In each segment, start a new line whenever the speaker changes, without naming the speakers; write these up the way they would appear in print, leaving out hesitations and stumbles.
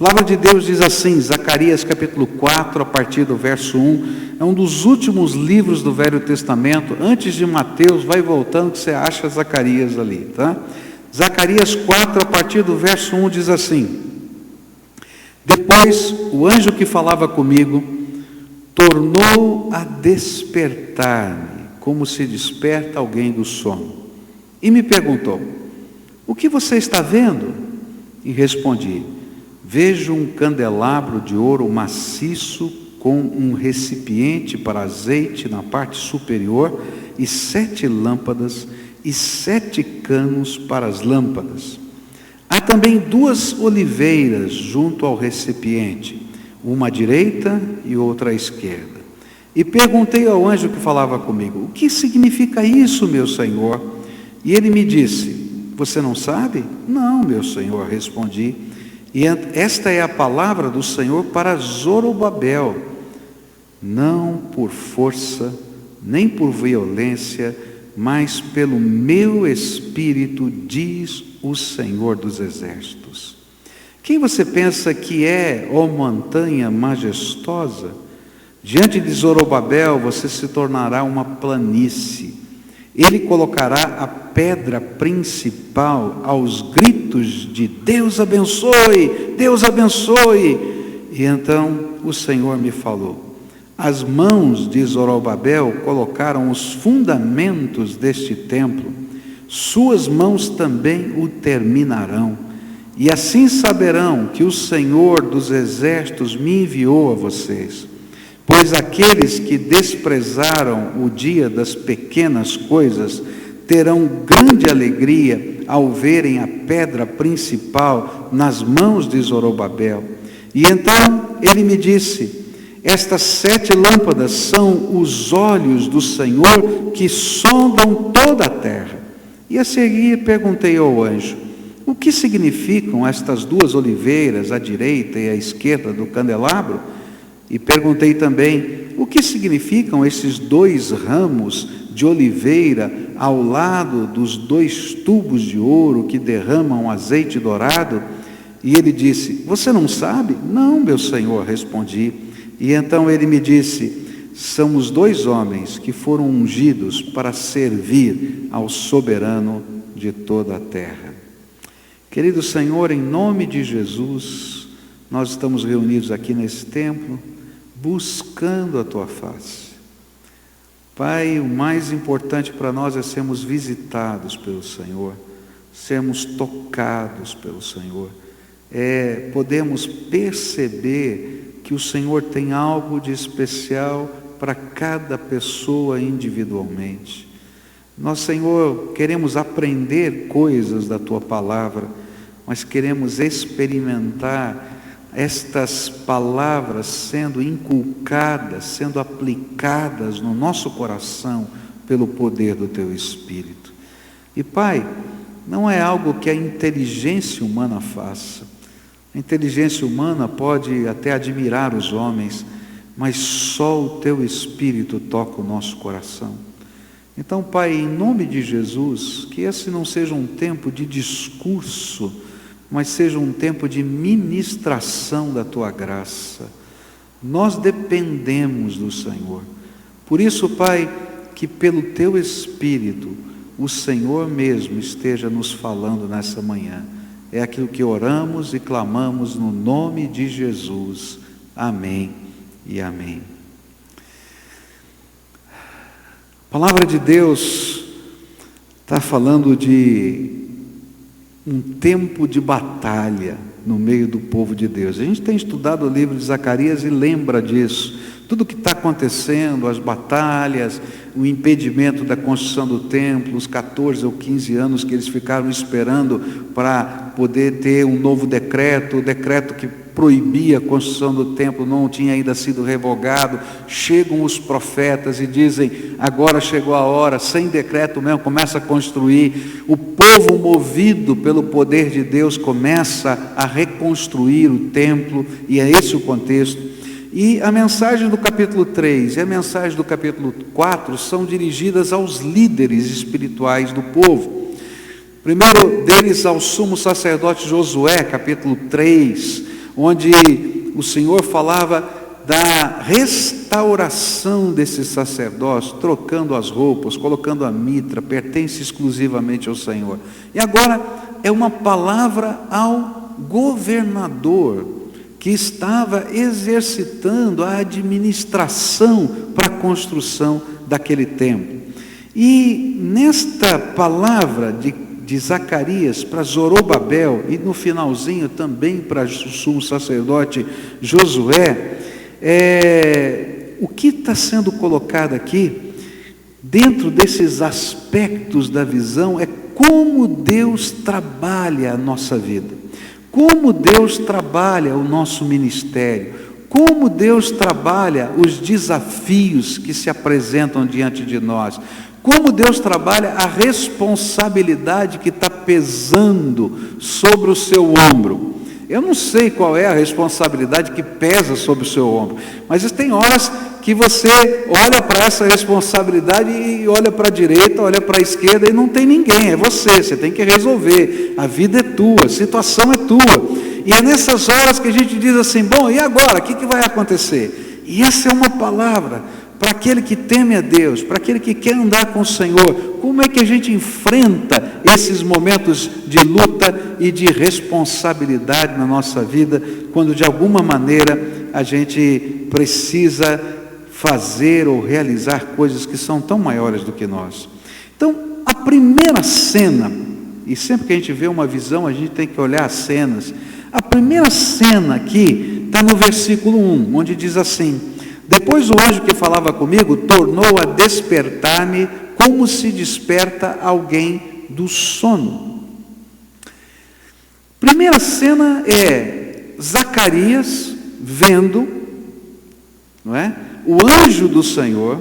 palavra de Deus diz assim, Zacarias capítulo 4, a partir do verso 1, é um dos últimos livros do Velho Testamento, antes de Mateus, vai voltando que você acha Zacarias ali, tá? Zacarias 4, a partir do verso 1, diz assim: Depois o anjo que falava comigo tornou a despertar-me, como se desperta alguém do sono, e me perguntou: O que você está vendo? E respondi: Vejo um candelabro de ouro maciço com um recipiente para azeite na parte superior e 7 lâmpadas e 7 canos para as lâmpadas. Há também 2 oliveiras junto ao recipiente, uma à direita e outra à esquerda. E perguntei ao anjo que falava comigo: O que significa isso, meu Senhor? E ele me disse: Você não sabe? Não, meu Senhor, respondi. E esta é a palavra do Senhor para Zorobabel: Não por força, nem por violência, mas pelo meu Espírito, diz o Senhor dos Exércitos. Quem você pensa que é, ó montanha majestosa? Diante de Zorobabel você se tornará uma planície. Ele colocará a pedra principal aos gritos de Deus abençoe, Deus abençoe. E então o Senhor me falou: As mãos de Zorobabel colocaram os fundamentos deste templo, suas mãos também o terminarão. E assim saberão que o Senhor dos Exércitos me enviou a vocês. Pois aqueles que desprezaram o dia das pequenas coisas terão grande alegria ao verem a pedra principal nas mãos de Zorobabel. E então ele me disse: Estas 7 lâmpadas são os olhos do Senhor que sondam toda a terra. E a seguir perguntei ao anjo: O que significam estas 2 oliveiras à direita e à esquerda do candelabro? E perguntei também: O que significam esses 2 ramos de oliveira ao lado dos 2 tubos de ouro que derramam azeite dourado? E ele disse: Você não sabe? Não, meu Senhor, respondi. E então ele me disse: São os 2 homens que foram ungidos para servir ao soberano de toda a terra. Querido Senhor, em nome de Jesus, nós estamos reunidos aqui nesse templo, buscando a Tua face. Pai, o mais importante para nós é sermos visitados pelo Senhor, sermos tocados pelo Senhor, podemos perceber que o Senhor tem algo de especial para cada pessoa individualmente. Nós, Senhor, queremos aprender coisas da Tua palavra, mas queremos experimentar estas palavras sendo inculcadas, sendo aplicadas no nosso coração pelo poder do Teu Espírito. E Pai, não é algo que a inteligência humana faça. A inteligência humana pode até admirar os homens, mas só o Teu Espírito toca o nosso coração. Então, Pai, em nome de Jesus, que esse não seja um tempo de discurso, mas seja um tempo de ministração da Tua graça. Nós dependemos do Senhor. Por isso, Pai, que pelo Teu Espírito, o Senhor mesmo esteja nos falando nessa manhã. É aquilo que oramos e clamamos no nome de Jesus. Amém e amém. A palavra de Deus está falando de um tempo de batalha no meio do povo de Deus. A gente tem estudado o livro de Zacarias e lembra disso. Tudo o que está acontecendo, as batalhas, o impedimento da construção do templo, os 14 ou 15 anos que eles ficaram esperando para poder ter um novo decreto, o decreto que proibia a construção do templo não tinha ainda sido revogado. Chegam os profetas e dizem: agora chegou a hora, sem decreto mesmo, começa a construir. O povo, movido pelo poder de Deus, começa a reconstruir o templo, e é esse o contexto. E a mensagem do capítulo 3 e a mensagem do capítulo 4 são dirigidas aos líderes espirituais do povo. Primeiro deles ao sumo sacerdote Josué, capítulo 3, onde o Senhor falava da restauração desse sacerdócio, trocando as roupas, colocando a mitra, pertence exclusivamente ao Senhor. E agora é uma palavra ao governador, que estava exercitando a administração para a construção daquele templo. E nesta palavra de Zacarias para Zorobabel, e no finalzinho também para o sumo sacerdote Josué, o que está sendo colocado aqui, dentro desses aspectos da visão, é como Deus trabalha a nossa vida. Como Deus trabalha o nosso ministério, como Deus trabalha os desafios que se apresentam diante de nós, como Deus trabalha a responsabilidade que está pesando sobre o seu ombro. Eu não sei qual é a responsabilidade que pesa sobre o seu ombro, mas tem horas que você olha para essa responsabilidade e olha para a direita, olha para a esquerda e não tem ninguém, é você tem que resolver, a vida é tua, a situação é tua, e é nessas horas que a gente diz assim, bom, e agora, o que vai acontecer? E essa é uma palavra para aquele que teme a Deus, para aquele que quer andar com o Senhor. Como é que a gente enfrenta esses momentos de luta e de responsabilidade na nossa vida, quando de alguma maneira a gente precisa fazer ou realizar coisas que são tão maiores do que nós? Então, a primeira cena, e sempre que a gente vê uma visão, a gente tem que olhar as cenas. A primeira cena aqui está no versículo 1, onde diz assim: depois o anjo que falava comigo tornou a despertar-me como se desperta alguém do sono. Primeira cena é Zacarias vendo, não é? O anjo do Senhor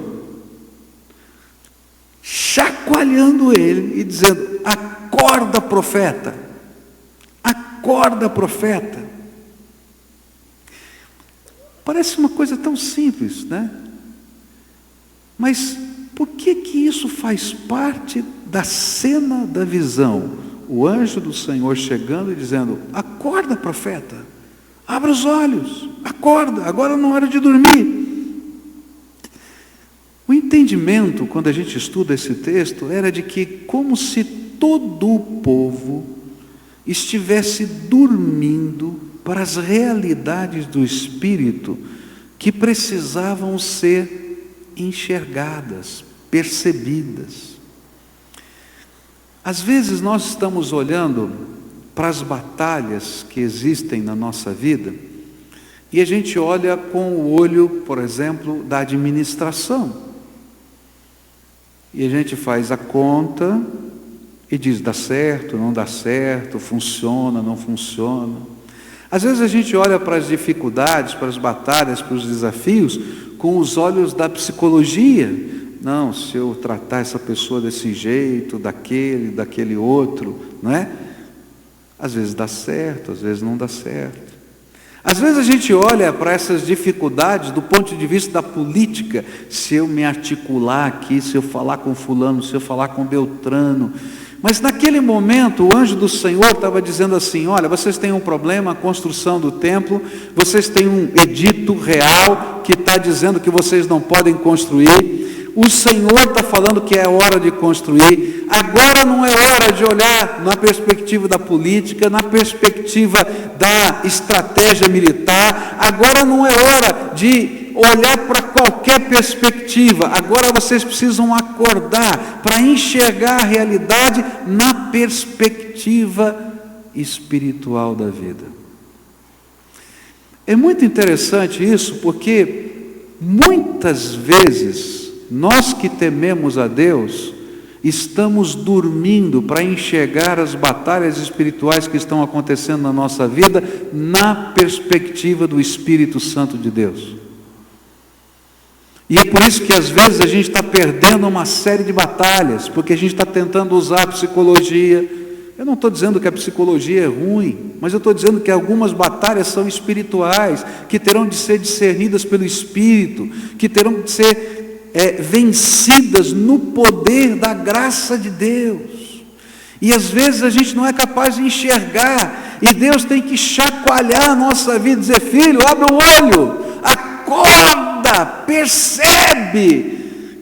chacoalhando ele e dizendo: acorda, profeta, acorda, profeta. Parece uma coisa tão simples, né? Mas por que isso faz parte da cena da visão? O anjo do Senhor chegando e dizendo: acorda, profeta, abra os olhos, acorda, agora não é hora de dormir. O entendimento, quando a gente estuda esse texto, era de que como se todo o povo estivesse dormindo para as realidades do Espírito que precisavam ser enxergadas, percebidas. Às vezes nós estamos olhando para as batalhas que existem na nossa vida e a gente olha com o olho, por exemplo, da administração. E a gente faz a conta e diz: dá certo, não dá certo, funciona, não funciona. Às vezes a gente olha para as dificuldades, para as batalhas, para os desafios, com os olhos da psicologia. Não, se eu tratar essa pessoa desse jeito, daquele outro, não é? Às vezes dá certo, às vezes não dá certo. Às vezes a gente olha para essas dificuldades do ponto de vista da política. Se eu me articular aqui, se eu falar com fulano, se eu falar com Beltrano. Mas naquele momento o anjo do Senhor estava dizendo assim: olha, vocês têm um problema, a construção do templo, vocês têm um edito real que está dizendo que vocês não podem construir. O Senhor está falando que é hora de construir. Agora não é hora de olhar na perspectiva da política, na perspectiva da estratégia militar. Agora não é hora de olhar para qualquer perspectiva. Agora vocês precisam acordar para enxergar a realidade na perspectiva espiritual da vida. É muito interessante isso, porque muitas vezes nós que tememos a Deus estamos dormindo para enxergar as batalhas espirituais que estão acontecendo na nossa vida na perspectiva do Espírito Santo de Deus. E é por isso que às vezes a gente está perdendo uma série de batalhas, porque a gente está tentando usar a psicologia. Eu não estou dizendo que a psicologia é ruim, mas eu estou dizendo que algumas batalhas são espirituais, que terão de ser discernidas pelo Espírito, que terão de ser vencidas no poder da graça de Deus. E às vezes a gente não é capaz de enxergar E Deus tem que chacoalhar a nossa vida, dizer: filho, abre o olho, acorda, percebe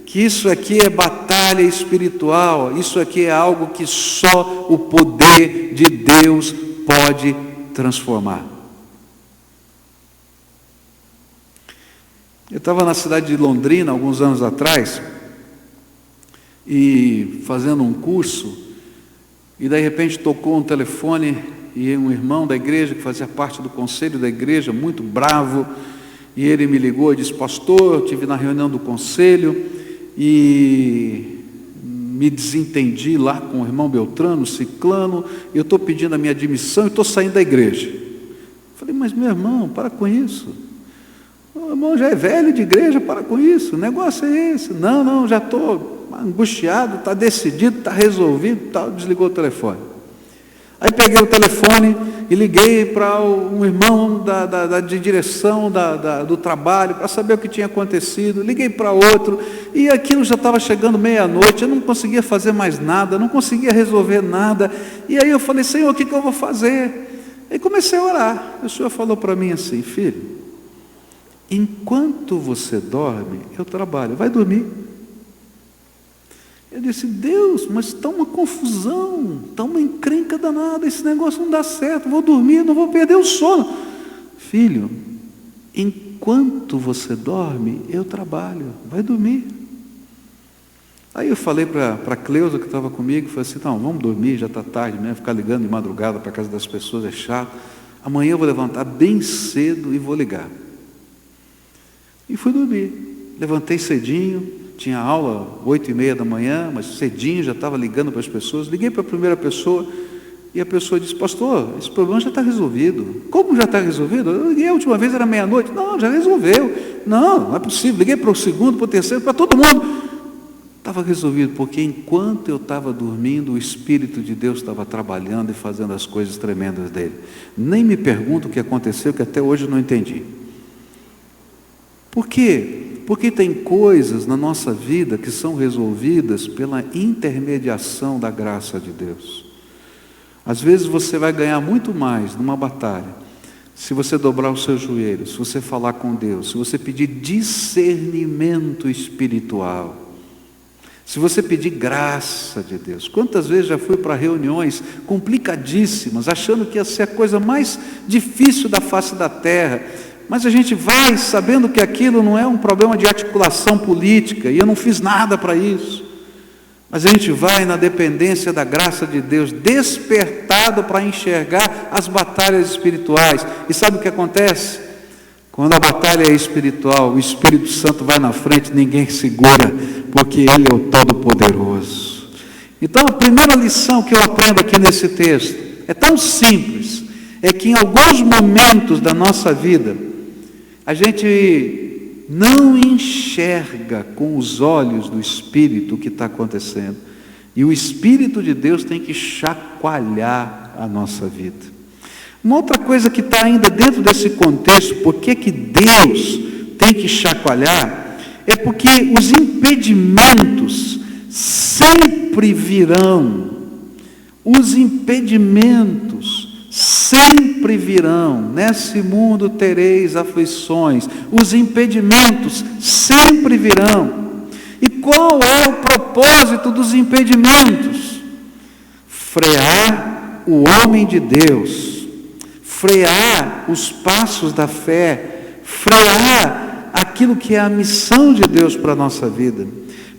que isso aqui é batalha espiritual, isso aqui é algo que só o poder de Deus pode transformar. Eu estava na cidade de Londrina alguns anos atrás, e fazendo um curso, e de repente tocou um telefone, e um irmão da igreja, que fazia parte do conselho da igreja, muito bravo, e ele me ligou e disse: pastor, eu estive na reunião do conselho, e me desentendi lá com o irmão Beltrano, Ciclano, eu estou pedindo a minha admissão e estou saindo da igreja. Falei: mas meu irmão, para com isso. O irmão já é velho de igreja, para com isso, o negócio é esse. Não, já estou angustiado, está decidido, está resolvido, tal. Desligou o telefone. Aí peguei o telefone e liguei para um irmão de direção do trabalho, para saber o que tinha acontecido. Liguei para outro, e aquilo já estava chegando meia-noite, eu não conseguia fazer mais nada, não conseguia resolver nada. E aí eu falei: Senhor, o que eu vou fazer? Aí comecei a orar. O Senhor falou para mim assim: filho, enquanto você dorme, eu trabalho, vai dormir. Eu disse: Deus, mas está uma confusão, está uma encrenca danada, esse negócio não dá certo, vou dormir, não vou perder o sono. Filho, enquanto você dorme, eu trabalho, vai dormir. Aí eu falei para a Cleusa, que estava comigo, falei assim: não, vamos dormir, já está tarde mesmo, ficar ligando de madrugada para a casa das pessoas é chato. Amanhã eu vou levantar bem cedo e vou ligar. E fui dormir. Levantei cedinho, tinha aula 8h30 da manhã, mas cedinho já estava ligando para as pessoas. Liguei para a primeira pessoa e a pessoa disse: pastor, esse problema já está resolvido. Como já está resolvido? Eu liguei a última vez, era meia-noite. Não, já resolveu. Não é possível. Liguei para o segundo, para o terceiro, para todo mundo. Estava resolvido, porque enquanto eu estava dormindo, o Espírito de Deus estava trabalhando e fazendo as coisas tremendas dele. Nem me pergunto o que aconteceu, que até hoje eu não entendi. Por quê? Porque tem coisas na nossa vida que são resolvidas pela intermediação da graça de Deus. Às vezes você vai ganhar muito mais numa batalha, se você dobrar os seus joelhos, se você falar com Deus, se você pedir discernimento espiritual, se você pedir graça de Deus. Quantas vezes já fui para reuniões complicadíssimas, achando que ia ser a coisa mais difícil da face da terra, mas a gente vai sabendo que aquilo não é um problema de articulação política, e eu não fiz nada para isso, mas a gente vai na dependência da graça de Deus, despertado para enxergar as batalhas espirituais. E sabe o que acontece? Quando a batalha é espiritual, o Espírito Santo vai na frente, ninguém segura, porque Ele é o Todo-Poderoso. Então a primeira lição que eu aprendo aqui nesse texto é tão simples, é que em alguns momentos da nossa vida, a gente não enxerga com os olhos do Espírito o que está acontecendo. E o Espírito de Deus tem que chacoalhar a nossa vida. Uma outra coisa que está ainda dentro desse contexto, por que Deus tem que chacoalhar, é porque os impedimentos sempre virão. Os impedimentos sempre virão. Nesse mundo tereis aflições. Os impedimentos sempre virão. E qual é o propósito dos impedimentos? Frear o homem de Deus, frear os passos da fé, frear aquilo que é a missão de Deus para a nossa vida.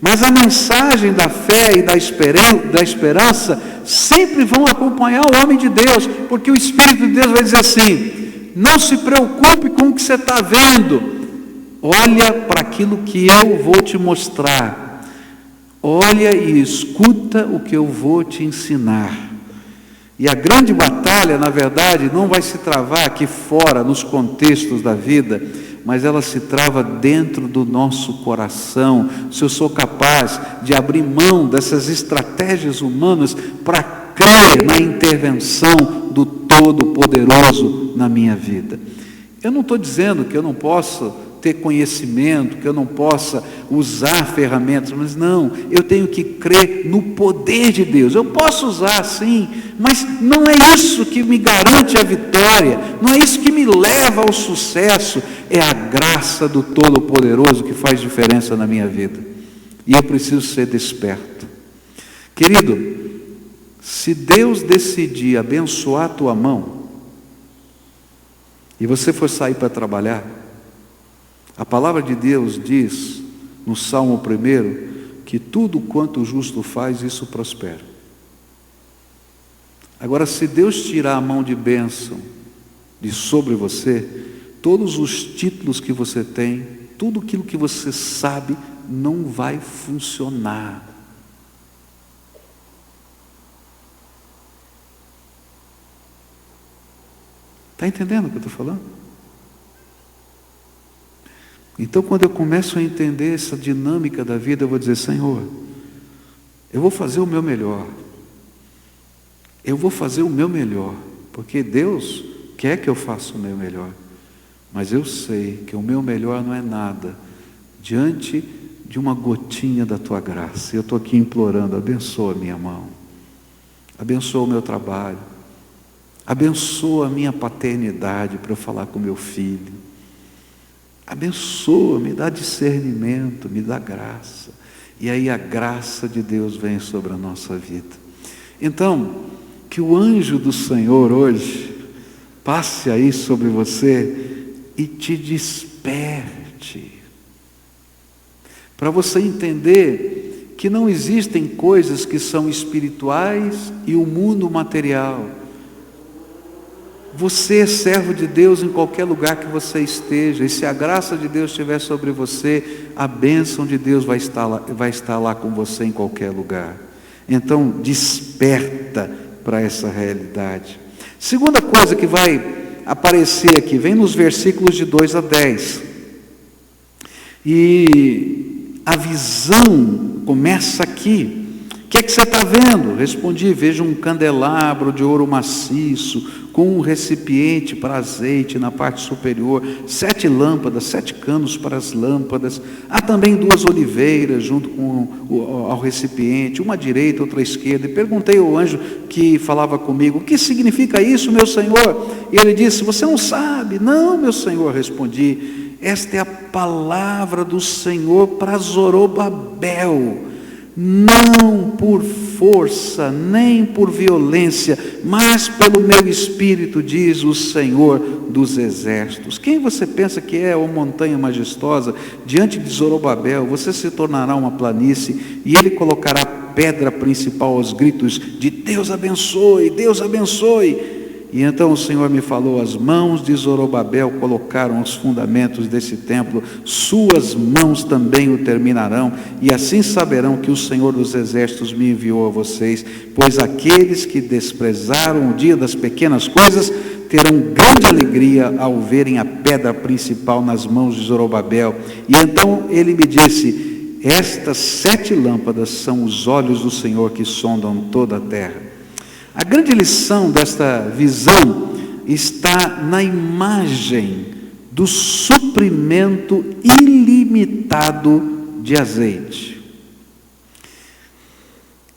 Mas a mensagem da fé e da esperança sempre vão acompanhar o homem de Deus, porque o Espírito de Deus vai dizer assim: não se preocupe com o que você está vendo, olha para aquilo que eu vou te mostrar, olha e escuta o que eu vou te ensinar. E a grande batalha, na verdade, não vai se travar aqui fora, nos contextos da vida, mas ela se trava dentro do nosso coração. Se eu sou capaz de abrir mão dessas estratégias humanas para crer na intervenção do Todo-Poderoso na minha vida. Eu não estou dizendo que eu não posso ter conhecimento, que eu não possa usar ferramentas, mas não, eu tenho que crer no poder de Deus. Eu posso usar sim, mas não é isso que me garante a vitória, não é isso que me leva ao sucesso, é a graça do Todo-Poderoso que faz diferença na minha vida, e eu preciso ser desperto. Querido, se Deus decidir abençoar a tua mão, e você for sair para trabalhar, a palavra de Deus diz, no Salmo 1, que tudo quanto o justo faz, isso prospera. Agora, se Deus tirar a mão de bênção de sobre você, todos os títulos que você tem, tudo aquilo que você sabe, não vai funcionar. Está entendendo o que eu estou falando? Então, quando eu começo a entender essa dinâmica da vida, eu vou dizer: Senhor, eu vou fazer o meu melhor. Eu vou fazer o meu melhor, porque Deus quer que eu faça o meu melhor. Mas eu sei que o meu melhor não é nada diante de uma gotinha da tua graça. Eu estou aqui implorando: abençoa a minha mão, abençoa o meu trabalho, abençoa a minha paternidade para eu falar com meu filho. Abençoa, me dá discernimento, me dá graça. E aí a graça de Deus vem sobre a nossa vida. Então, que o anjo do Senhor hoje passe aí sobre você e te desperte. Para você entender que não existem coisas que são espirituais e o mundo material. Você é servo de Deus em qualquer lugar que você esteja, e se a graça de Deus estiver sobre você, a bênção de Deus vai estar lá com você em qualquer lugar. Então, desperta para essa realidade. Segunda coisa que vai aparecer aqui, vem nos versículos de 2 a 10. E a visão começa aqui. O que é que você está vendo? Respondi: vejo um candelabro de ouro maciço, com um recipiente para azeite na parte superior, 7 lâmpadas, 7 canos para as lâmpadas. Há também 2 oliveiras junto ao recipiente, uma à direita, outra à esquerda. E perguntei ao anjo que falava comigo: o que significa isso, meu Senhor? E ele disse: você não sabe? Não, meu Senhor, respondi. Esta é a palavra do Senhor para Zorobabel. Não por força, nem por violência, mas pelo meu Espírito, diz o Senhor dos Exércitos. Quem você pensa que é, ó montanha majestosa? Diante de Zorobabel, você se tornará uma planície, e ele colocará pedra principal aos gritos de Deus abençoe, Deus abençoe. E então o Senhor me falou: as mãos de Zorobabel colocaram os fundamentos desse templo, suas mãos também o terminarão, e assim saberão que o Senhor dos Exércitos me enviou a vocês, pois aqueles que desprezaram o dia das pequenas coisas terão grande alegria ao verem a pedra principal nas mãos de Zorobabel. E então ele me disse: estas 7 lâmpadas são os olhos do Senhor que sondam toda a terra. A grande lição desta visão está na imagem do suprimento ilimitado de azeite.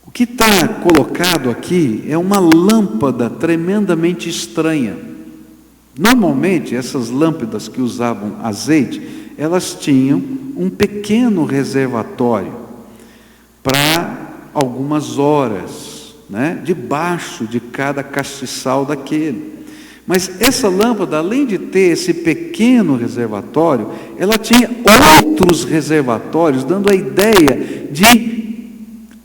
O que está colocado aqui é uma lâmpada tremendamente estranha. Normalmente, essas lâmpadas que usavam azeite, elas tinham um pequeno reservatório para algumas horas, debaixo de cada castiçal daquele. Mas essa lâmpada, além de ter esse pequeno reservatório, ela tinha outros reservatórios, dando a ideia de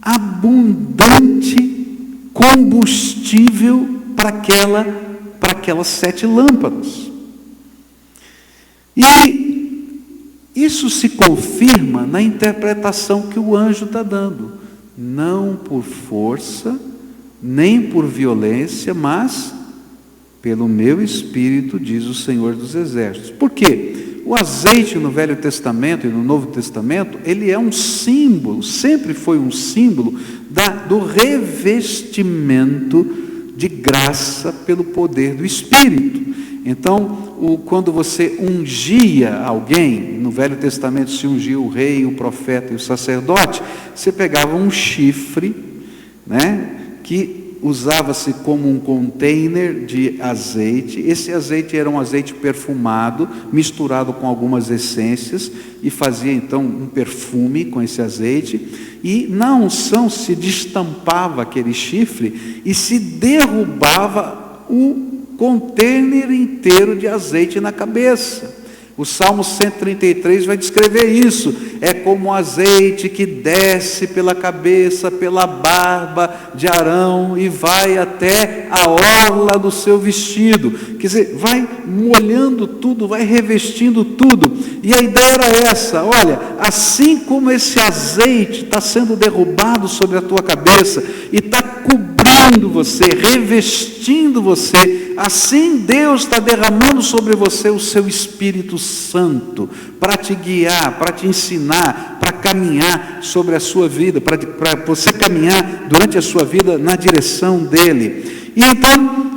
abundante combustível para aquelas 7 lâmpadas. E isso se confirma na interpretação que o anjo está dando. Não por força, nem por violência, mas pelo meu Espírito, diz o Senhor dos Exércitos. Por quê? O azeite no Velho Testamento e no Novo Testamento, ele é um símbolo, sempre foi um símbolo do revestimento de graça pelo poder do Espírito. Então, quando você ungia alguém, no Velho Testamento se ungia o rei, o profeta e o sacerdote, você pegava um chifre, né, que usava-se como um container de azeite. Esse azeite era um azeite perfumado, misturado com algumas essências, e fazia então um perfume com esse azeite, e na unção se destampava aquele chifre e se derrubava o container inteiro de azeite na cabeça. O Salmo 133 vai descrever isso. É como azeite que desce pela cabeça, pela barba de Arão e vai até a orla do seu vestido. Quer dizer, vai molhando tudo, vai revestindo tudo. E a ideia era essa: olha, assim como esse azeite está sendo derrubado sobre a tua cabeça e está cobrindo você, revestindo você, assim Deus está derramando sobre você o seu Espírito Santo, para te guiar, para te ensinar, para caminhar sobre a sua vida, para você caminhar durante a sua vida na direção dele. E então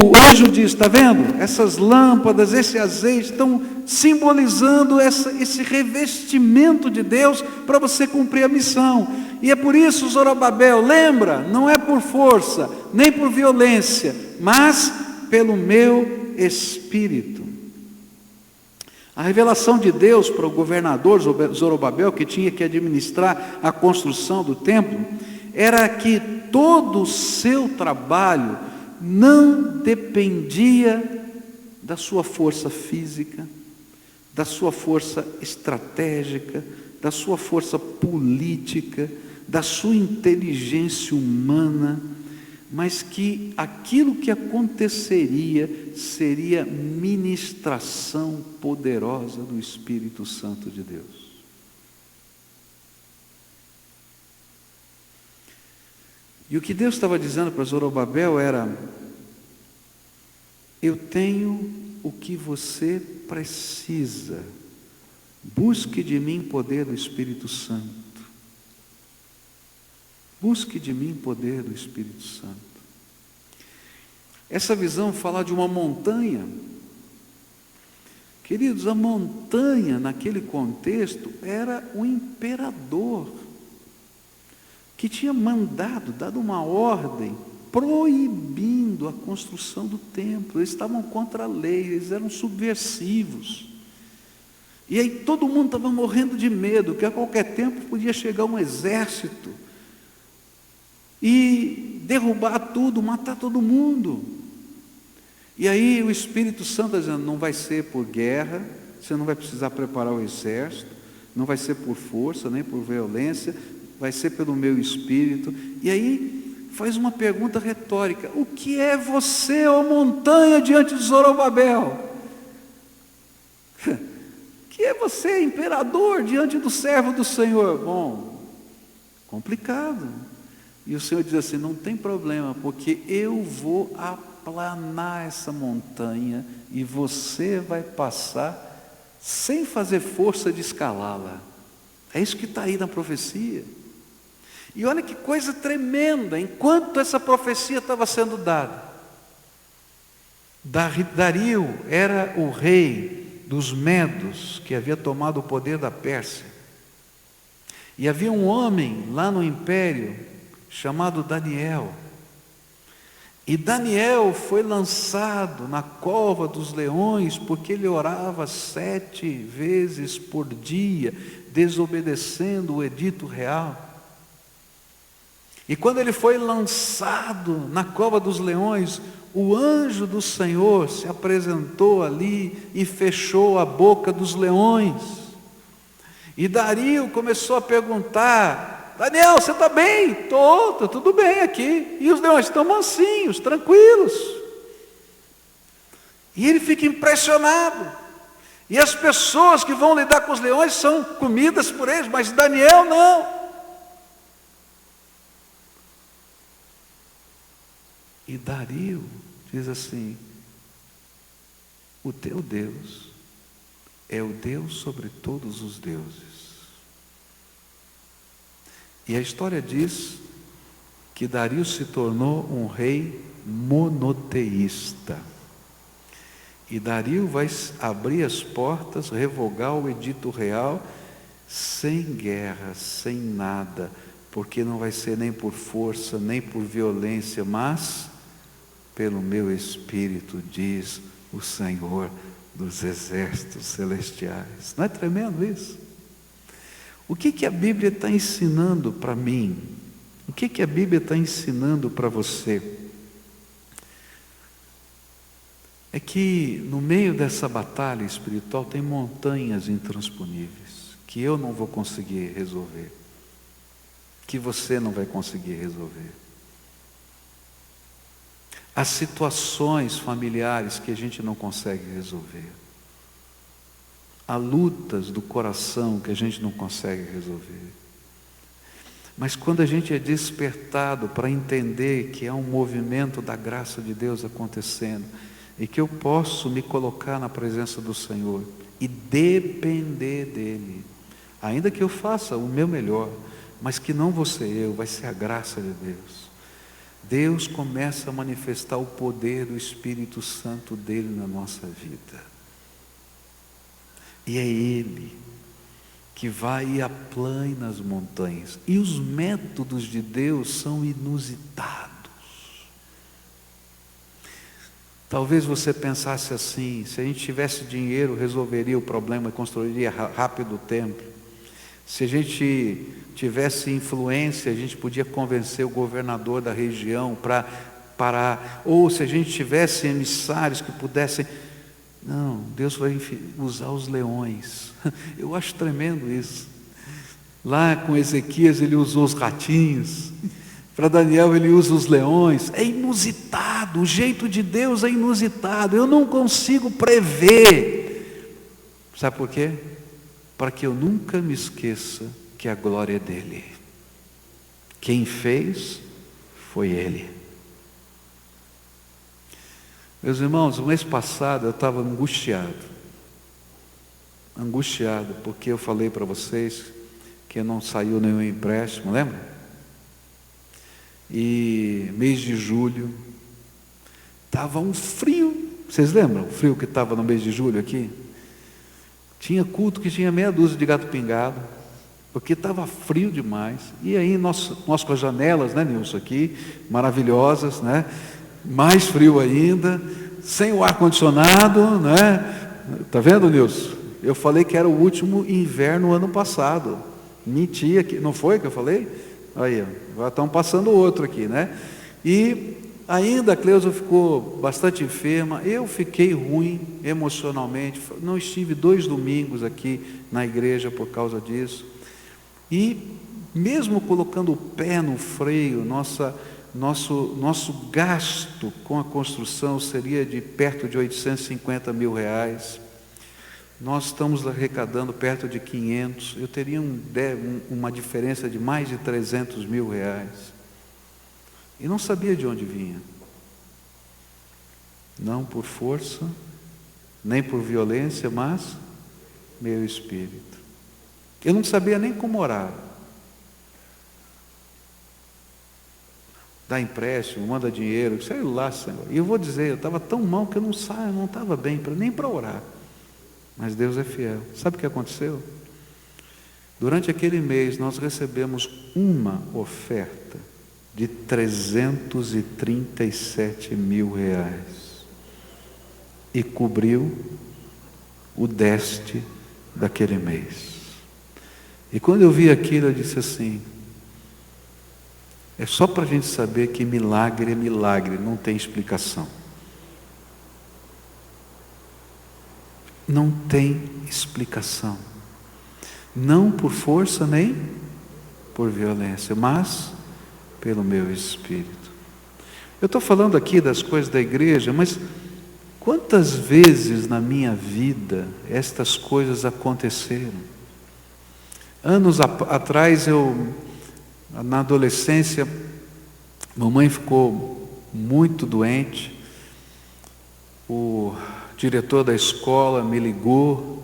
o anjo diz: está vendo? Essas lâmpadas, esse azeite estão simbolizando esse revestimento de Deus para você cumprir a missão. E é por isso, Zorobabel, lembra, não é por força, nem por violência, mas pelo meu Espírito. A revelação de Deus para o governador Zorobabel, que tinha que administrar a construção do templo, era que todo o seu trabalho não dependia da sua força física, da sua força estratégica, da sua força política, da sua inteligência humana, mas que aquilo que aconteceria seria ministração poderosa do Espírito Santo de Deus. E o que Deus estava dizendo para Zorobabel era: eu tenho o que você precisa, busque de mim poder do Espírito Santo. Busque de mim poder do Espírito Santo. Essa visão fala de uma montanha. Queridos, a montanha naquele contexto era o imperador, que tinha dado uma ordem proibindo a construção do templo. Eles estavam contra a lei, eles eram subversivos. E aí todo mundo estava morrendo de medo, que a qualquer tempo podia chegar um exército e derrubar tudo, matar todo mundo. E aí o Espírito Santo está dizendo: não vai ser por guerra, você não vai precisar preparar o exército, não vai ser por força, nem por violência, vai ser pelo meu Espírito. E aí faz uma pergunta retórica: o que é você, ó montanha, diante de Zorobabel? Que é você, imperador, diante do servo do Senhor? Bom, complicado. E o Senhor diz assim: não tem problema, porque eu vou aplanar essa montanha e você vai passar sem fazer força de escalá-la. É isso que está aí na profecia. E olha que coisa tremenda, enquanto essa profecia estava sendo dada, Dario era o rei dos Medos, que havia tomado o poder da Pérsia. E havia um homem lá no império chamado Daniel. E Daniel foi lançado na cova dos leões, porque ele orava 7 vezes por dia, desobedecendo o edito real. E quando ele foi lançado na cova dos leões, o anjo do Senhor se apresentou ali e fechou a boca dos leões. E Dario começou a perguntar: Daniel, você está bem? Estou, está tudo bem aqui. E os leões estão mansinhos, tranquilos. E ele fica impressionado. E as pessoas que vão lidar com os leões são comidas por eles, mas Daniel não. E Dario diz assim: o teu Deus é o Deus sobre todos os deuses. E a história diz que Dario se tornou um rei monoteísta. E Dario vai abrir as portas, revogar o edito real, sem guerra, sem nada, porque não vai ser nem por força, nem por violência, mas pelo meu Espírito, diz o Senhor dos exércitos celestiais. Não é tremendo isso? O que a Bíblia está ensinando para mim? O que a Bíblia está ensinando para você? É que no meio dessa batalha espiritual tem montanhas intransponíveis, que eu não vou conseguir resolver, que você não vai conseguir resolver. Há situações familiares que a gente não consegue resolver. Há lutas do coração que a gente não consegue resolver. Mas quando a gente é despertado para entender que há um movimento da graça de Deus acontecendo, e que eu posso me colocar na presença do Senhor e depender dEle, ainda que eu faça o meu melhor, mas que não vou ser eu, vai ser a graça de Deus. Deus começa a manifestar o poder do Espírito Santo dEle na nossa vida. E é Ele que vai e aplana nas montanhas. E os métodos de Deus são inusitados. Talvez você pensasse assim: se a gente tivesse dinheiro, resolveria o problema e construiria rápido o templo. Se a gente tivesse influência, a gente podia convencer o governador da região para parar. Ou se a gente tivesse emissários que pudessem... Não, Deus vai usar os leões. Eu acho tremendo isso. Lá com Ezequias ele usou os ratinhos. Para Daniel ele usa os leões. É inusitado, o jeito de Deus é inusitado. Eu não consigo prever. Sabe por quê? Para que eu nunca me esqueça que a glória é dele. Quem fez foi Ele. Meus irmãos, o mês passado eu estava angustiado, porque eu falei para vocês que não saiu nenhum empréstimo, lembra? E mês de julho, estava um frio, vocês lembram o frio que estava no mês de julho aqui? Tinha culto que tinha meia dúzia de gato pingado, porque estava frio demais, e aí nós com as janelas, né, Nilson, aqui, maravilhosas, né? Mais frio ainda, sem o ar-condicionado, né? Está vendo, Nilson? Eu falei que era o último inverno ano passado. Mentia, não foi que eu falei? Aí, agora estão passando outro aqui, né? E ainda a Cleusa ficou bastante enferma, eu fiquei ruim emocionalmente, não estive 2 domingos aqui na igreja por causa disso. E mesmo colocando o pé no freio, nosso gasto com a construção seria de perto de 850 mil reais. Nós estamos arrecadando perto de 500. Eu teria uma diferença de mais de 300 mil reais. E não sabia de onde vinha. Não por força, nem por violência, mas meu espírito. Eu não sabia nem como orar. Dá empréstimo, manda dinheiro, sei lá, Senhor. E eu vou dizer, eu estava tão mal que eu não estava bem, nem para orar. Mas Deus é fiel. Sabe o que aconteceu? Durante aquele mês nós recebemos uma oferta de 337 mil reais. E cobriu o deste daquele mês. E quando eu vi aquilo, eu disse assim: é só para a gente saber que milagre é milagre, não tem explicação. Não tem explicação. Não por força nem por violência, mas pelo meu espírito. Eu estou falando aqui das coisas da igreja, mas quantas vezes na minha vida estas coisas aconteceram? Anos atrás, na adolescência, mamãe ficou muito doente. O diretor da escola me ligou,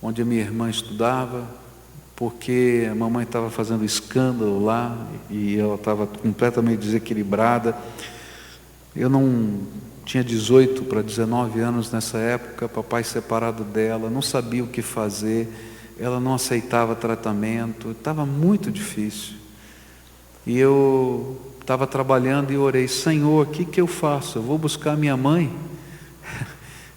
onde a minha irmã estudava, porque a mamãe estava fazendo escândalo lá e ela estava completamente desequilibrada. Eu não tinha 18 para 19 anos nessa época, papai separado dela, não sabia o que fazer, ela não aceitava tratamento, estava muito difícil. E eu estava trabalhando e orei: Senhor, o que eu faço? Eu vou buscar minha mãe?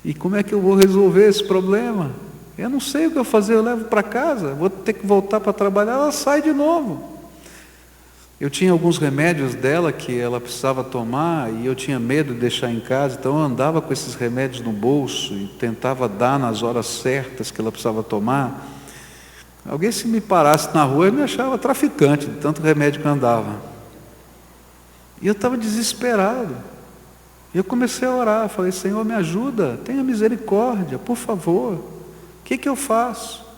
E como é que eu vou resolver esse problema? Eu não sei o que eu fazer, eu levo para casa, vou ter que voltar para trabalhar, ela sai de novo. Eu tinha alguns remédios dela que ela precisava tomar e eu tinha medo de deixar em casa, então eu andava com esses remédios no bolso e tentava dar nas horas certas que ela precisava tomar. Alguém, se me parasse na rua, eu me achava traficante de tanto remédio que eu andava. E eu estava desesperado. E eu comecei a orar, falei: Senhor, me ajuda, tenha misericórdia, por favor. O que eu faço?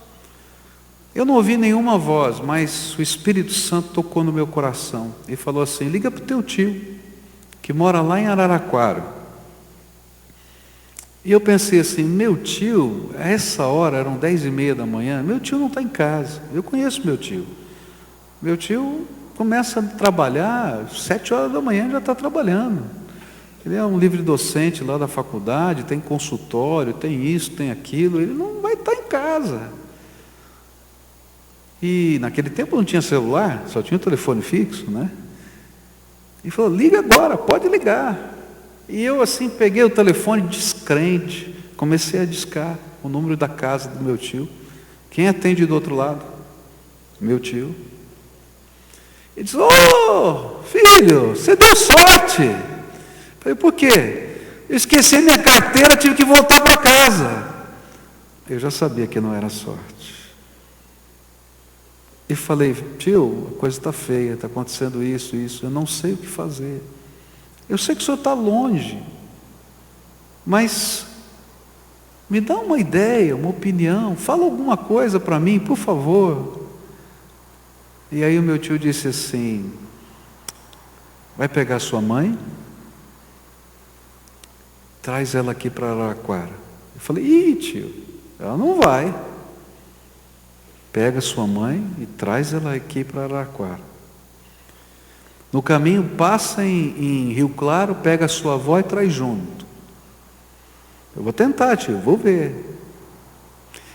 Eu não ouvi nenhuma voz, mas o Espírito Santo tocou no meu coração e falou assim: liga para o teu tio, que mora lá em Araraquara. E eu pensei assim: meu tio, a essa hora, eram 10h30 da manhã, meu tio não está em casa. Eu conheço meu tio. Meu tio começa a trabalhar, 7 horas da manhã já está trabalhando. Ele é um livre docente lá da faculdade, tem consultório, tem isso, tem aquilo, ele não vai estar em casa. E naquele tempo não tinha celular, só tinha o telefone fixo, né? E falou: liga agora, pode ligar. E eu assim peguei o telefone descrente, comecei a discar o número da casa do meu tio. Quem atende do outro lado? Meu tio. Ele disse: ô filho, você deu sorte. Eu falei: por quê? Eu esqueci minha carteira, tive que voltar para casa. Eu já sabia que não era sorte. E falei: tio, a coisa está feia, está acontecendo isso, eu não sei o que fazer. Eu sei que o senhor está longe, mas me dá uma ideia, uma opinião, fala alguma coisa para mim, por favor. E aí o meu tio disse assim: vai pegar sua mãe, traz ela aqui para Araraquara. Eu falei: ih, tio, ela não vai. Pega sua mãe e traz ela aqui para Araraquara. No caminho, passa em Rio Claro, pega a sua avó e traz junto. Eu vou tentar, tio, vou ver.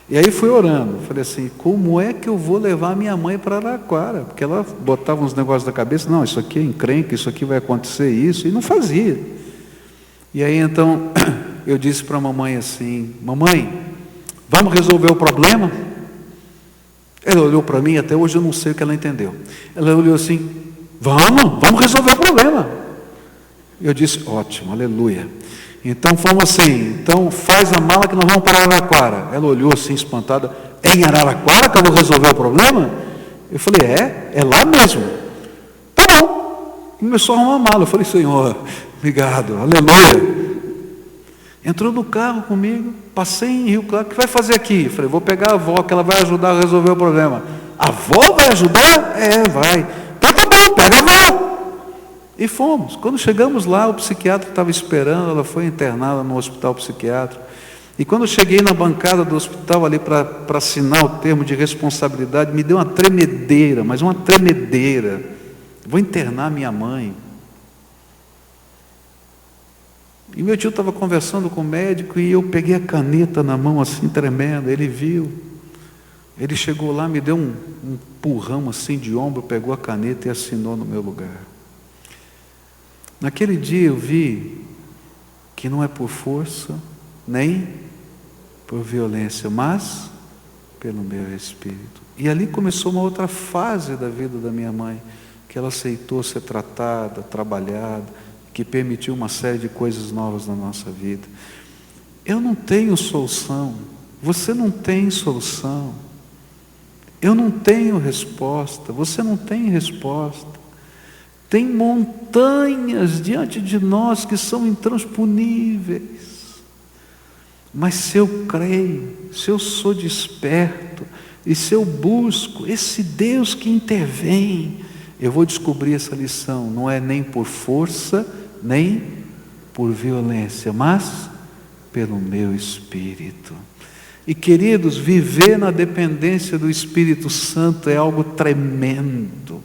E aí fui orando, falei assim: como é que eu vou levar minha mãe para Araraquara? Porque ela botava uns negócios na cabeça: não, isso aqui é encrenca, isso aqui vai acontecer isso, e não fazia. E aí então, eu disse para a mamãe assim: mamãe, vamos resolver o problema? Ela olhou para mim, até hoje eu não sei o que ela entendeu. Ela olhou assim: vamos resolver o problema. Eu disse: ótimo, aleluia. Então fomos assim: então faz a mala que nós vamos para Araraquara. Ela olhou assim espantada: é em Araraquara que eu vou resolver o problema? Eu falei: é lá mesmo. Tá bom. Começou a arrumar a mala. Eu falei: Senhor, obrigado, aleluia. Entrou no carro comigo, passei em Rio Claro. O que vai fazer aqui? Eu falei: vou pegar a avó, que ela vai ajudar a resolver o problema. A avó vai ajudar? É, vai. Então tá bom, pega a avó. E fomos. Quando chegamos lá, o psiquiatra estava esperando, ela foi internada no hospital psiquiátrico. E quando eu cheguei na bancada do hospital ali para assinar o termo de responsabilidade, me deu uma tremedeira, mas uma tremedeira. Vou internar minha mãe. E meu tio estava conversando com o médico e eu peguei a caneta na mão assim, tremendo. Ele viu. Ele chegou lá, me deu um empurrão assim de ombro, pegou a caneta e assinou no meu lugar. Naquele dia eu vi que não é por força, nem por violência, mas pelo meu Espírito. E ali começou uma outra fase da vida da minha mãe, que ela aceitou ser tratada, trabalhada, que permitiu uma série de coisas novas na nossa vida. Eu não tenho solução, você não tem solução, eu não tenho resposta, você não tem resposta. Tem montanhas diante de nós que são intransponíveis, mas se eu creio, se eu sou desperto, e se eu busco esse Deus que intervém, eu vou descobrir essa lição. Não é nem por força, nem por violência, mas pelo meu Espírito. E queridos, viver na dependência do Espírito Santo é algo tremendo.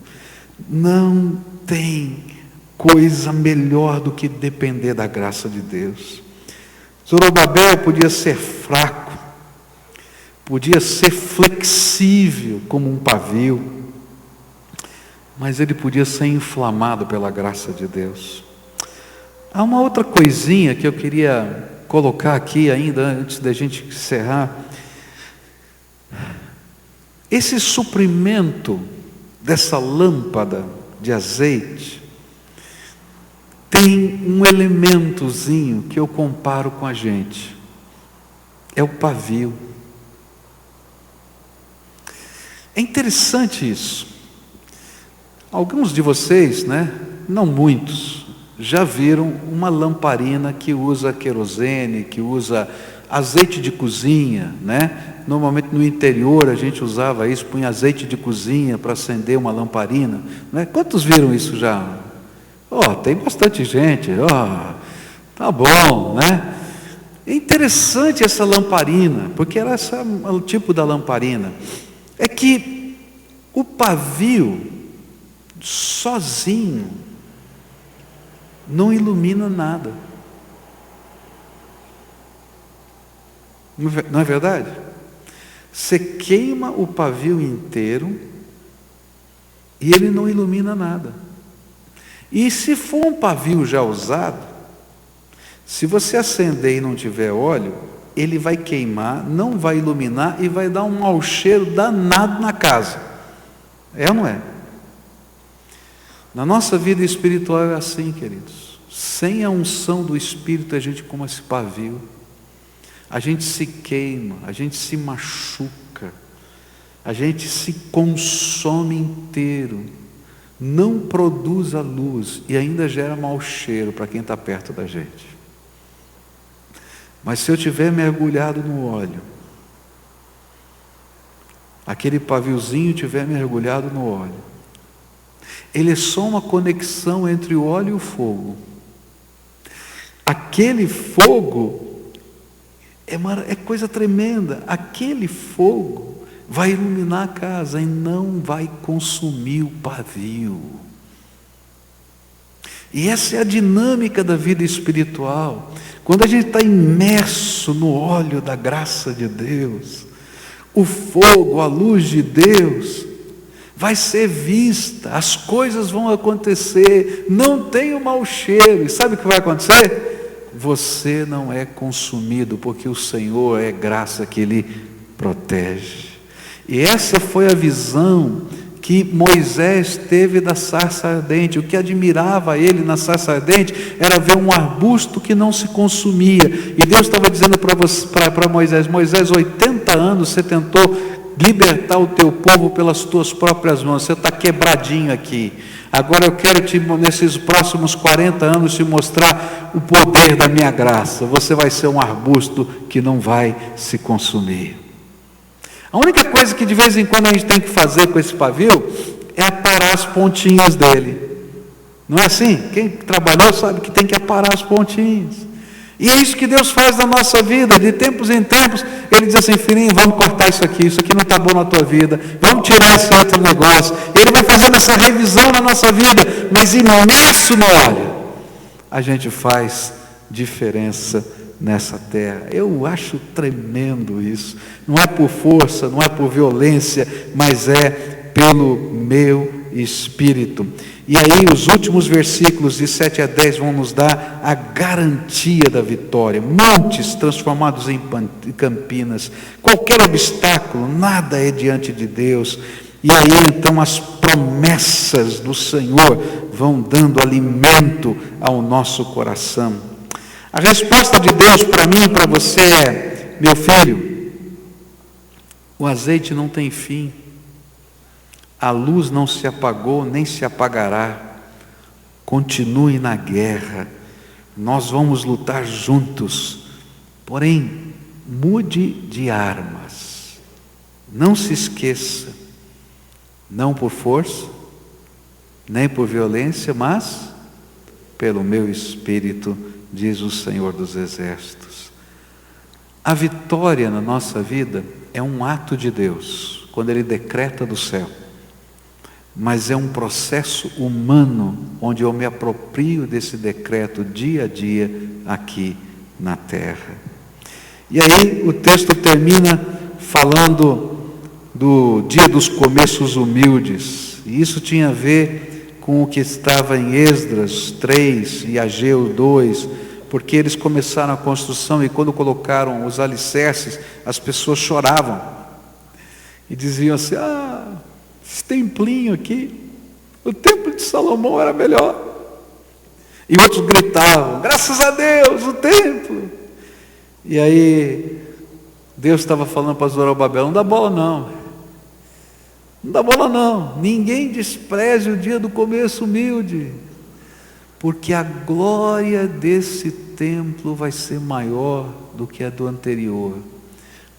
Não tem coisa melhor do que depender da graça de Deus. Zorobabel podia ser fraco, podia ser flexível como um pavio, mas ele podia ser inflamado pela graça de Deus. Há uma outra coisinha que eu queria colocar aqui ainda, antes da gente encerrar. Esse suprimento dessa lâmpada de azeite tem um elementozinho que eu comparo com a gente. É o pavio. É interessante isso. Alguns de vocês, não muitos, já viram uma lamparina que usa querosene, que usa azeite de cozinha, Normalmente no interior a gente usava isso, punha azeite de cozinha para acender uma lamparina, Quantos viram isso já? Tem bastante gente, tá bom, É interessante essa lamparina, porque era o tipo da lamparina, é que o pavio sozinho não ilumina nada. Não é verdade? Você queima o pavio inteiro e ele não ilumina nada. E se for um pavio já usado, se você acender e não tiver óleo, ele vai queimar, não vai iluminar e vai dar um mau cheiro danado na casa. É ou não é? Na nossa vida espiritual é assim, queridos. Sem a unção do Espírito, a gente como esse pavio. A gente se queima, a gente se machuca, a gente se consome inteiro, não produz a luz e ainda gera mau cheiro para quem está perto da gente. Mas se eu tiver mergulhado no óleo, aquele paviozinho tiver mergulhado no óleo, ele é só uma conexão entre o óleo e o fogo. Aquele fogo é coisa tremenda. Aquele fogo vai iluminar a casa e não vai consumir o pavio. E essa é a dinâmica da vida espiritual. Quando a gente está imerso no óleo da graça de Deus, o fogo, a luz de Deus vai ser vista, as coisas vão acontecer, não tem o mau cheiro. E sabe o que vai acontecer? Você não é consumido, porque o Senhor é graça que Ele protege. E essa foi a visão que Moisés teve da sarça ardente. O que admirava ele na sarça ardente era ver um arbusto que não se consumia. E Deus estava dizendo para Moisés: Moisés, 80 anos você tentou libertar o teu povo pelas tuas próprias mãos, você está quebradinho aqui. Agora eu quero nesses próximos 40 anos te mostrar o poder da minha graça. Você vai ser um arbusto que não vai se consumir. A única coisa que de vez em quando a gente tem que fazer com esse pavio é aparar as pontinhas dele. Não é assim? Quem trabalhou sabe que tem que aparar as pontinhas. E é isso que Deus faz na nossa vida. De tempos em tempos Ele diz assim: filhinho, vamos cortar isso aqui não está bom na tua vida, vamos tirar esse outro negócio. Ele vai fazendo essa revisão na nossa vida, mas imerso no óleo, a gente faz diferença nessa terra. Eu acho tremendo isso. Não é por força, não é por violência, mas é pelo meu Espírito. E aí os últimos versículos de 7 a 10 vão nos dar a garantia da vitória. Montes transformados em campinas, qualquer obstáculo, nada é diante de Deus. E aí então as promessas do Senhor vão dando alimento ao nosso coração. A resposta de Deus para mim e para você é: meu filho, o azeite não tem fim, a luz não se apagou nem se apagará, continue na guerra, nós vamos lutar juntos, porém mude de armas, não se esqueça, não por força, nem por violência, mas pelo meu Espírito, diz o Senhor dos Exércitos. A vitória na nossa vida é um ato de Deus, quando Ele decreta do céu. mas é um processo humano, onde eu me aproprio desse decreto dia a dia aqui na terra. E aí o texto termina falando do dia dos começos humildes, e isso tinha a ver com o que estava em Esdras 3 e Ageu 2, porque eles começaram a construção e quando colocaram os alicerces, as pessoas choravam e diziam assim: esse templinho aqui, o templo de Salomão era melhor. E outros gritavam: graças a Deus, o templo. E aí Deus estava falando para Zorobabel: não dá bola não, não dá bola não, ninguém despreze o dia do começo humilde, porque a glória desse templo vai ser maior do que a do anterior,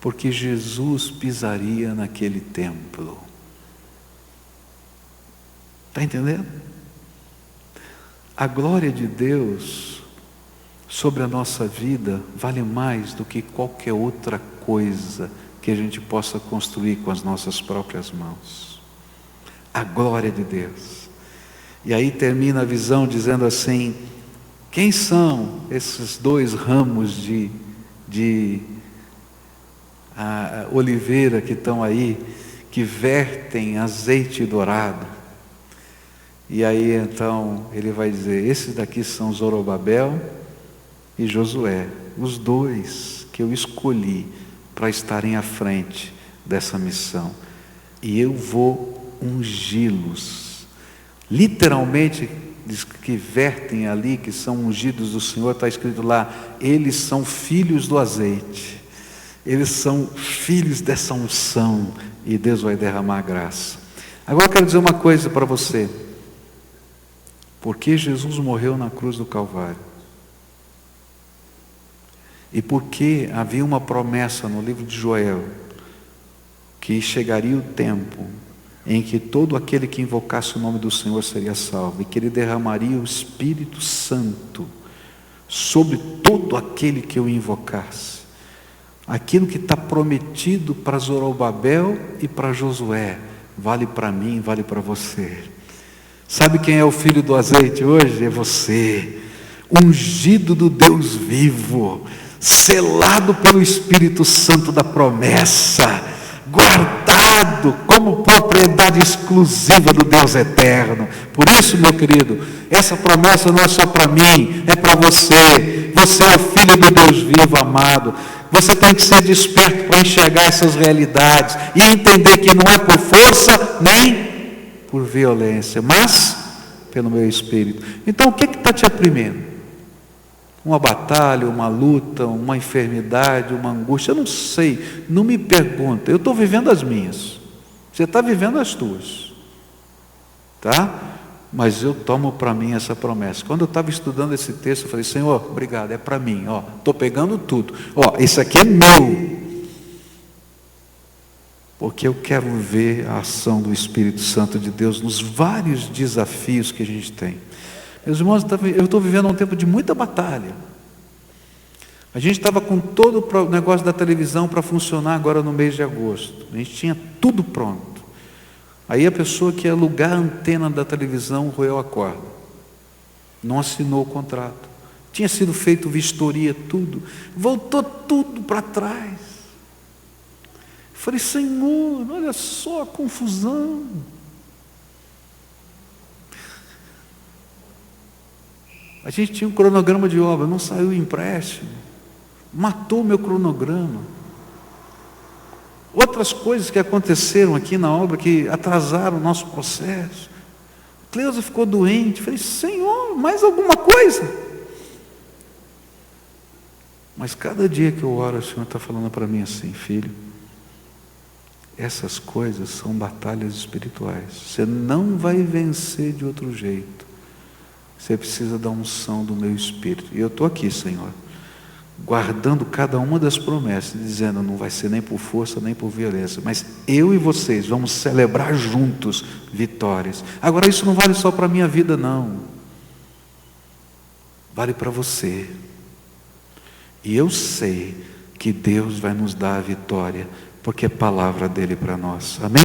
porque Jesus pisaria naquele templo. Está entendendo? A glória de Deus sobre a nossa vida vale mais do que qualquer outra coisa que a gente possa construir com as nossas próprias mãos. A glória de Deus. E aí termina a visão dizendo assim: quem são esses 2 ramos de oliveira que estão aí, que vertem azeite dourado? E aí então ele vai dizer: esses daqui são Zorobabel e Josué, os 2 que eu escolhi para estarem à frente dessa missão, e eu vou ungí-los. Literalmente diz que vertem ali, que são ungidos do Senhor, está escrito lá: eles são filhos do azeite, eles são filhos dessa unção, e Deus vai derramar graça. Agora eu quero dizer uma coisa para você: porque Jesus morreu na cruz do Calvário, e porque havia uma promessa no livro de Joel, que chegaria o tempo em que todo aquele que invocasse o nome do Senhor seria salvo, e que Ele derramaria o Espírito Santo sobre todo aquele que o invocasse. Aquilo que está prometido para Zorobabel e para Josué, vale para mim, vale para você. Sabe quem é o filho do azeite hoje? É você, ungido do Deus vivo, selado pelo Espírito Santo da promessa, guardado como propriedade exclusiva do Deus eterno. Por isso, meu querido, essa promessa não é só para mim, é para você. Você é o filho do Deus vivo, amado. Você tem que ser desperto para enxergar essas realidades e entender que não é por força nem por violência, mas pelo meu Espírito. Então o que está te oprimindo? Uma batalha, uma luta, uma enfermidade, uma angústia? Eu não sei, não me pergunta. Eu estou vivendo as minhas, você está vivendo as tuas, tá? Mas eu tomo para mim essa promessa. Quando eu estava estudando esse texto, eu falei: Senhor, obrigado, é para mim, estou pegando tudo, isso aqui é meu, porque eu quero ver a ação do Espírito Santo de Deus nos vários desafios que a gente tem. Meus irmãos, eu estou vivendo um tempo de muita batalha. A gente estava com todo o negócio da televisão para funcionar agora no mês de agosto. A gente tinha tudo pronto. Aí a pessoa que ia alugar a antena da televisão roeu a corda. Não assinou o contrato. Tinha sido feito vistoria, tudo. Voltou tudo para trás. Falei: Senhor, olha só a confusão. A gente tinha um cronograma de obra, não saiu o empréstimo, matou o meu cronograma. Outras coisas que aconteceram aqui na obra que atrasaram o nosso processo. Cleusa ficou doente. Falei: Senhor, mais alguma coisa? Mas cada dia que eu oro, o Senhor está falando para mim assim: filho, essas coisas são batalhas espirituais. Você não vai vencer de outro jeito. Você precisa da unção do meu Espírito. E eu estou aqui, Senhor, guardando cada uma das promessas, dizendo: não vai ser nem por força, nem por violência, mas eu e vocês vamos celebrar juntos vitórias. Agora, isso não vale só para a minha vida, não. Vale para você. E eu sei que Deus vai nos dar a vitória, porque é palavra dele para nós. Amém?